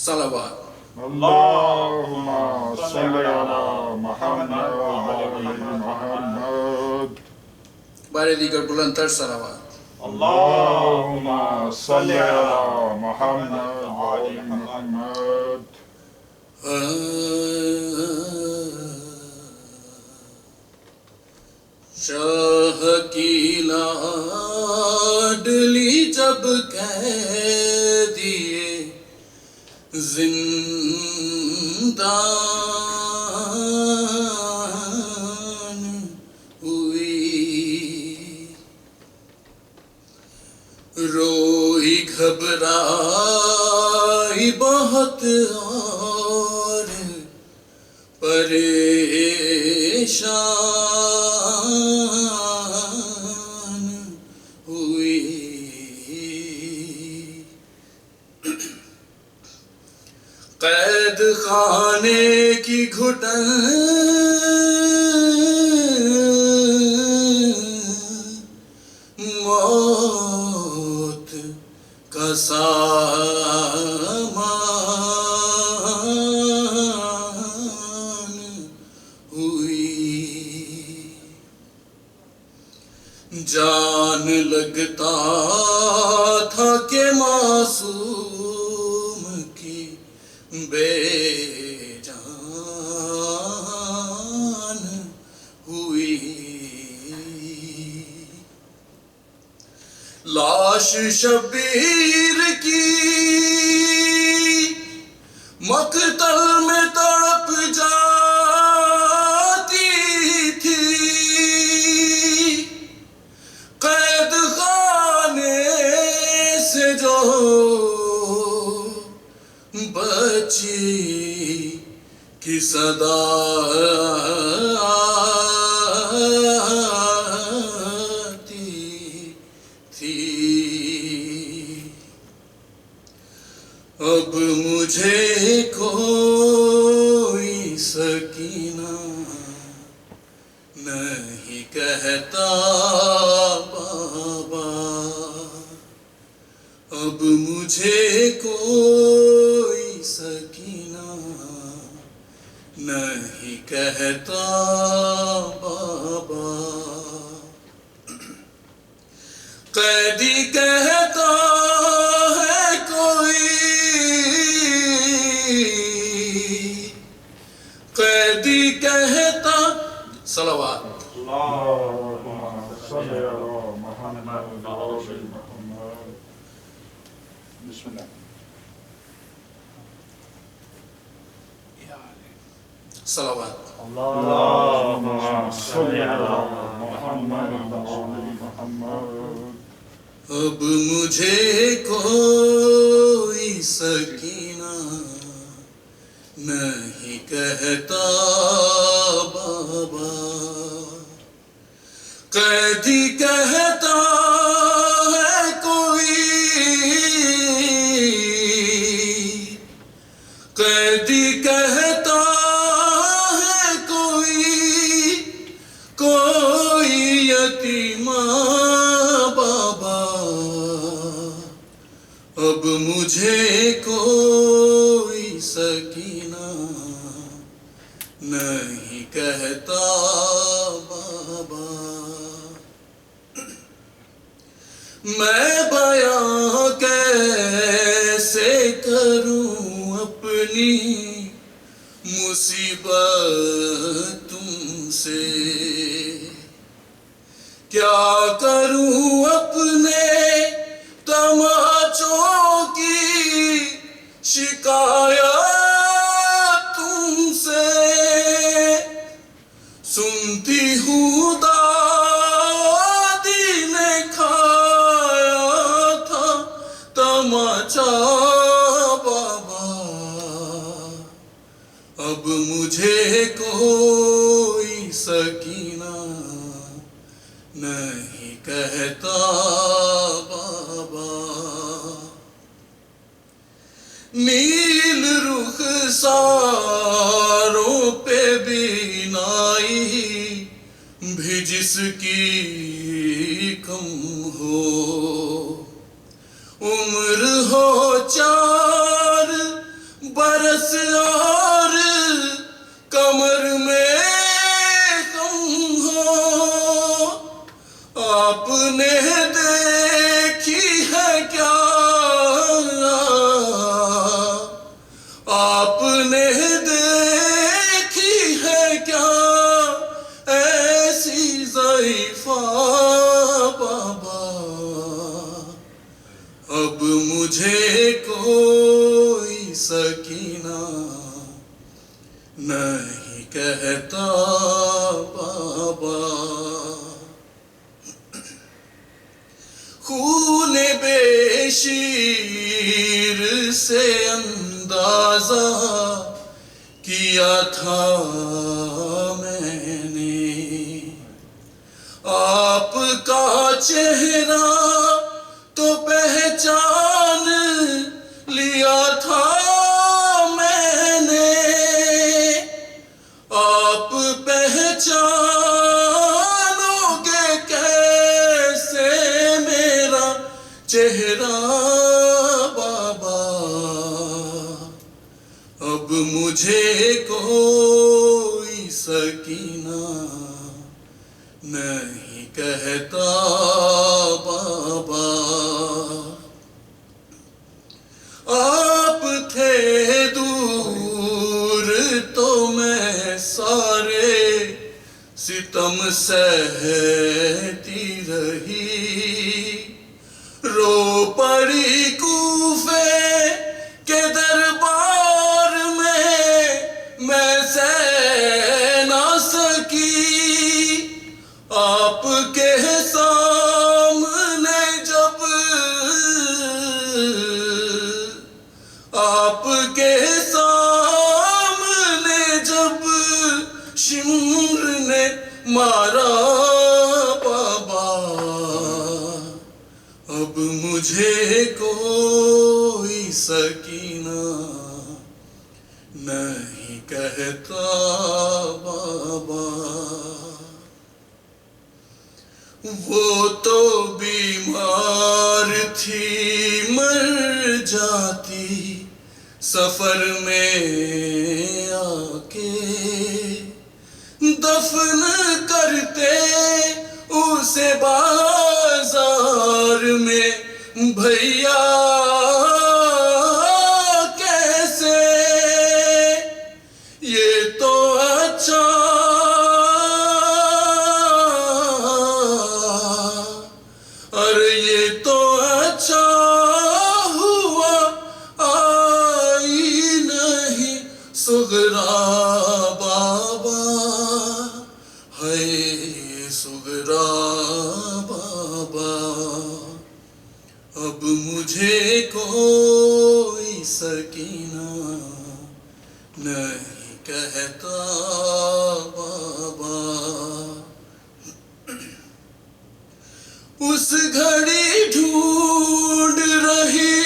सलावत। अल्लाहुम्मा सल्ली अला मुहम्मद व आलि मुहम्मद। बारे दीगर बुलंदतर सलावत। अल्लाहुम्मा सल्ली अला मुहम्मद व आलि मुहम्मद। शाह की लाडली जब कह दिए जिंदान हुई, रोई घबराई बहुत और परेशान हुई। कैद खाने की घुटन मौत का सामान हुई। जान लगता था कि मासूम की बेजान हुई। लाश शबीर की मकतल में तड़प जाती थी, कैद खाने से जो बची की सदा आती थी। अब मुझे कोई सकीना नहीं कहता बाबा, अब मुझे कोई सकीना नहीं कहता बाबा। कैदी कहता है कोई, कैदी कहता सलावत। अल्लाहुम्मा सल्ली अला मुहम्मद व आलि मुहम्मद। बिस्मिल्लाह। सलावत। अल्लाहुम्मा सल्ली अला मुहम्मद व आलि मुहम्मद। अब मुझे कोई सकीना नहीं कहता बाबा, कैदी कहता है कोई, कैदी कहता है कोई, कोई यतीमा बाबा, अब मुझे कोई सकीना नहीं कहता बाबा। मैं बयां कैसे करूं अपनी मुसीबत तुमसे, क्या करूं अपने तमाचों की शिकायत तुमसे। सुनती हूँ दादी ने खाया था तमाचा बाबा, अब मुझे कोई सकीना नहीं कहता बाबा। नील रुख सारों पे बीनाई भी जिसकी कम हो, उम्र हो 4 सकीना नहीं कहता बाबा। खूने बेशीर से अंदाजा किया था मैंने, आपका चेहरा तो पहचान लिया था मैंने। आप पहचानोगे कैसे मेरा चेहरा बाबा। अब मुझे कोई सकीना नहीं कहता बाबा। आप थे दूर तो मैं सारे सितम सहती रही, रो पड़ी कूफे के दरबार में मैं सह ना सकी। आपके सामने जब, आपके सामने जब शिमर ने मारा बाबा। अब मुझे कोई सकीना नहीं कहता बाबा। वो तो बीमार थी मर जाती सफर में आके, दफन करते उसे बाजार में भैया कैसे। ये तो अच्छा अरे ये तो अच्छा हुआ आई नहीं सुगरा बाबा। है सुगरा बाबा। अब मुझे कोई सकीना नहीं कहता बाबा। उस घड़ी ढूंढ रही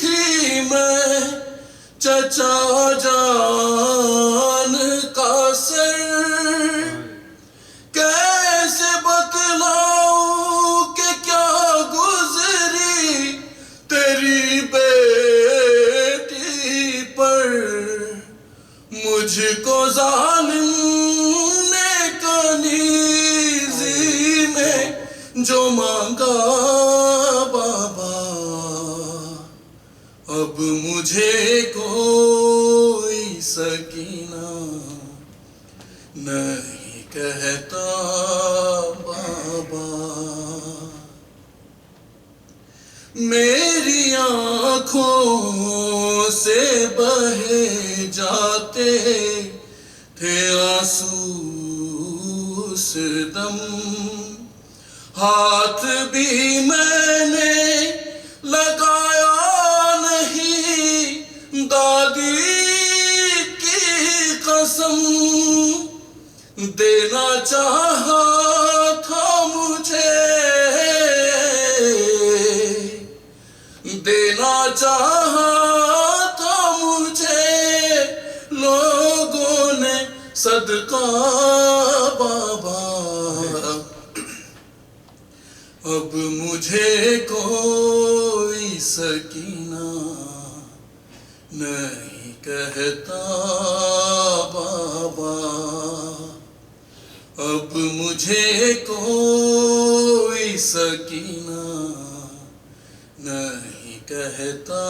थी मैं चचा जान का सर। कैसे बतलाऊं कि क्या गुजरी तेरी बेटी पर। मुझको जालिम ने कनीज़ी में जो मांगा बाबा। अब मुझे कोई सकीना नहीं कहता बाबा। मेरी आँखों से बहे जाते थे आंसू उस दम। हाथ भी मैंने लगाया नहीं दादी की कसम। देना चाहा था मुझे, देना चाहा था मुझे लोगों ने सदका बाबा। अब मुझे कोई सकीना नहीं कहता बाबा। अब मुझे कोई सकीना नहीं कहता